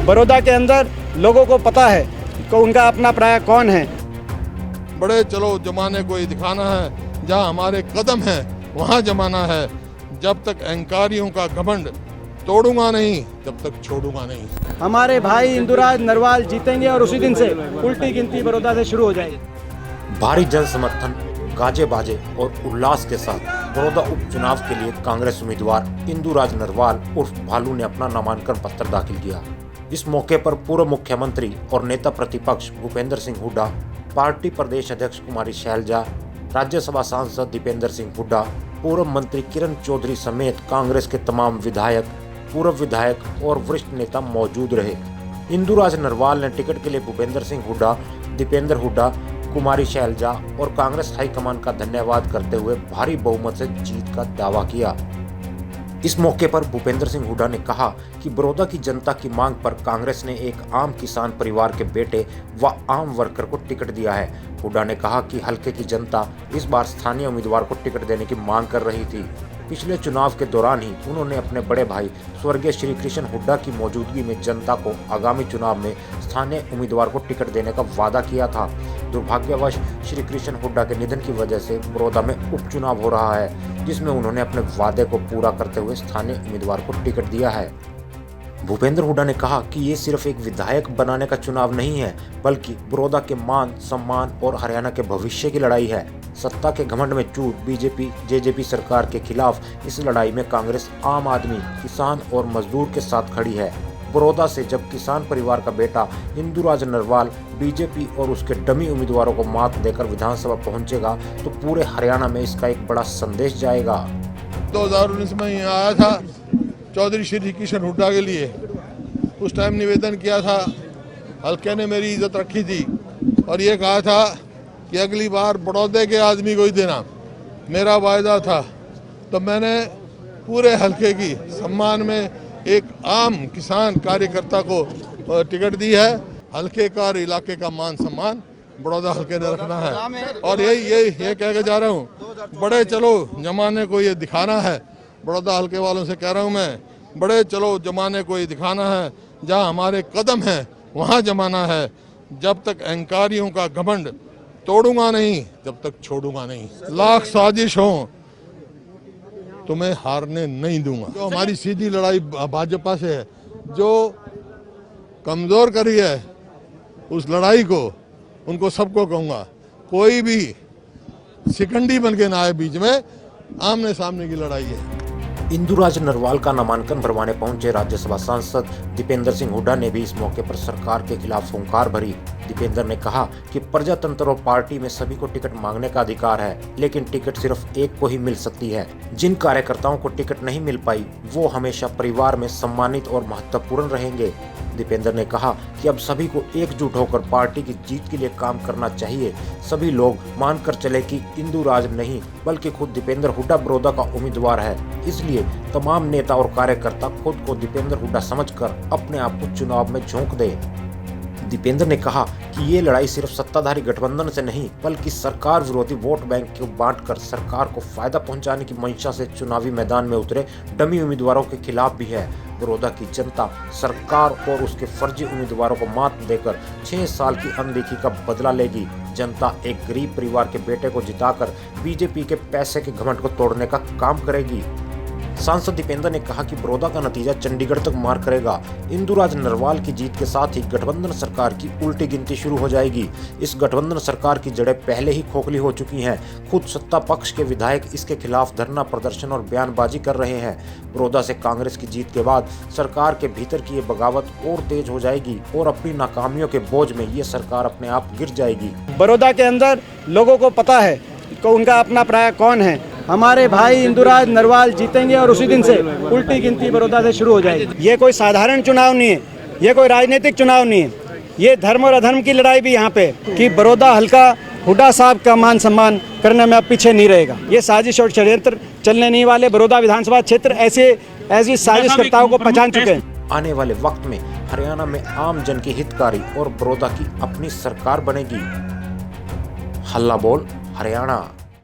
बड़ौदा के अंदर लोगों को पता है कि उनका अपना प्राय कौन है। बड़े चलो जमाने को ये दिखाना है, जहाँ हमारे कदम हैं वहाँ जमाना है। जब तक अहंकारियों का घमंड तोड़ूंगा नहीं, जब तक छोड़ूंगा नहीं। हमारे भाई इंदुराज नरवाल जीतेंगे और उसी दिन से उल्टी गिनती बड़ौदा से शुरू हो जाएगी। भारी जन समर्थन, गाजे बाजे और उल्लास के साथ बड़ौदा उपचुनाव के लिए कांग्रेस उम्मीदवार इंदुराज नरवाल उर्फ भालू ने अपना नामांकन पत्र दाखिल किया। इस मौके पर पूर्व मुख्यमंत्री और नेता प्रतिपक्ष भूपेंद्र सिंह हुड्डा, पार्टी प्रदेश अध्यक्ष कुमारी शैलजा, राज्यसभा सांसद दीपेंद्र सिंह हुड्डा, पूर्व मंत्री किरण चौधरी समेत कांग्रेस के तमाम विधायक, पूर्व विधायक और वरिष्ठ नेता मौजूद रहे। इंदुराज नरवाल ने टिकट के लिए भूपेंद्र सिंह हुड्डा, दीपेंद्र हुड्डा, कुमारी शैलजा और कांग्रेस हाईकमान का धन्यवाद करते हुए भारी बहुमत से जीत का दावा किया। इस मौके पर भूपेंद्र सिंह हुड्डा ने कहा कि बड़ौदा की जनता की मांग पर कांग्रेस ने एक आम किसान परिवार के बेटे व आम वर्कर को टिकट दिया है। हुड्डा ने कहा कि हल्के की जनता इस बार स्थानीय उम्मीदवार को टिकट देने की मांग कर रही थी। पिछले चुनाव के दौरान ही उन्होंने अपने बड़े भाई स्वर्गीय श्री कृष्ण हुड्डा की मौजूदगी में जनता को आगामी चुनाव में स्थानीय उम्मीदवार को टिकट देने का वादा किया था। दुर्भाग्यवश श्री कृष्ण हुड्डा के निधन की वजह से बड़ौदा में उपचुनाव हो रहा है, जिसमें उन्होंने अपने वादे को पूरा करते हुए स्थानीय उम्मीदवार को टिकट दिया है। भूपेंद्र हुड्डा ने कहा कि ये सिर्फ एक विधायक बनाने का चुनाव नहीं है, बल्कि बड़ौदा के मान सम्मान और हरियाणा के भविष्य की लड़ाई है। सत्ता के घमंड में चूर बीजेपी जेजेपी सरकार के खिलाफ इस लड़ाई में कांग्रेस आम आदमी, किसान और मजदूर के साथ खड़ी है। बड़ौदा से जब किसान परिवार का बेटा इंदुराज नरवाल बीजेपी और उसके डमी उम्मीदवारों को मात देकर विधानसभा पहुंचेगा तो पूरे हरियाणा में इसका एक बड़ा संदेश जाएगा। 2019 में यहाँ आया था चौधरी श्री कृष्ण हुड्डा के लिए। उस टाइम निवेदन किया था, हल्के ने मेरी इज्जत रखी थी और ये कहा था कि अगली बार बड़ौदे के आदमी को ही देना, मेरा वायदा था। तो मैंने पूरे हल्के की सम्मान में एक आम किसान कार्यकर्ता को टिकट दी है। हल्के का और इलाके का मान सम्मान बड़ौदा हल्के ने रखना है और यही कह के जा रहा हूँ, बड़े चलो जमाने को ये दिखाना है। बड़ौदा हल्के वालों से कह रहा हूँ मैं, बड़े चलो जमाने को ये दिखाना है, जहाँ हमारे कदम हैं वहाँ जमाना है। जब तक अहंकारियों का घमंड तोड़ूंगा नहीं, जब तक छोड़ूंगा नहीं। लाख साजिश हो, तुम्हें हारने नहीं दूंगा। जो हमारी सीधी लड़ाई भाजपा से है, जो कमजोर करी है उस लड़ाई को, उनको सबको कहूंगा कोई भी शिकंडी बन के ना आए बीच में, आमने सामने की लड़ाई है। इंदुराज नरवाल का नामांकन भरवाने पहुंचे राज्यसभा सांसद दीपेंद्र सिंह हुड्डा ने भी इस मौके पर सरकार के खिलाफ फुंकार भरी। दीपेंद्र ने कहा कि प्रजातंत्र और पार्टी में सभी को टिकट मांगने का अधिकार है, लेकिन टिकट सिर्फ एक को ही मिल सकती है। जिन कार्यकर्ताओं को टिकट नहीं मिल पाई वो हमेशा परिवार में सम्मानित और महत्वपूर्ण रहेंगे। दीपेंद्र ने कहा कि अब सभी को एकजुट होकर पार्टी की जीत के लिए काम करना चाहिए। सभी लोग मानकर चले कि इंदुराज नहीं बल्कि खुद दीपेंद्र हुड्डा बड़ौदा का उम्मीदवार है, इसलिए तमाम नेता और कार्यकर्ता खुद को दीपेंद्र हुड्डा समझकर अपने आप को चुनाव में झोंक दे। दीपेंद्र ने कहा कि ये लड़ाई सिर्फ सत्ताधारी गठबंधन से नहीं बल्कि सरकार विरोधी वोट बैंक को बांटकर सरकार को फायदा पहुंचाने की मंशा से चुनावी मैदान में उतरे डमी उम्मीदवारों के खिलाफ भी है। बड़ौदा की जनता सरकार और उसके फर्जी उम्मीदवारों को मात देकर 6 साल की अनदेखी का बदला लेगी। जनता एक गरीब परिवार के बेटे को जिताकर बीजेपी के पैसे के घमंड को तोड़ने का काम करेगी। सांसद दीपेंद्र ने कहा कि बड़ौदा का नतीजा चंडीगढ़ तक मार करेगा। इंदुराज नरवाल की जीत के साथ ही गठबंधन सरकार की उल्टी गिनती शुरू हो जाएगी। इस गठबंधन सरकार की जड़ें पहले ही खोखली हो चुकी हैं। खुद सत्ता पक्ष के विधायक इसके खिलाफ धरना प्रदर्शन और बयानबाजी कर रहे हैं। बड़ौदा से कांग्रेस की जीत के बाद सरकार के भीतर की ये बगावत और तेज हो जाएगी और अपनी नाकामियों के बोझ में ये सरकार अपने आप गिर जाएगी। बड़ौदा के अंदर लोगों को पता है कि उनका अपना प्राय कौन है। हमारे भाई इंदुराज नरवाल जीतेंगे और उसी दिन से उल्टी गिनती बड़ौदा से शुरू हो जाएगी। ये कोई साधारण चुनाव नहीं है, ये कोई राजनीतिक चुनाव नहीं है, ये धर्म और अधर्म की लड़ाई भी यहाँ पे कि बड़ौदा हल्का हुड्डा साहब का मान सम्मान करने में अब पीछे नहीं रहेगा। ये साजिश और षड्यंत्र चलने नहीं वाले। बड़ौदा विधानसभा क्षेत्र ऐसी साजिशकर्ताओं को पहचान चुके हैं। आने वाले वक्त में हरियाणा में आम जन की हितकारी और बड़ौदा की अपनी सरकार बनेगी। हल्ला बोल हरियाणा।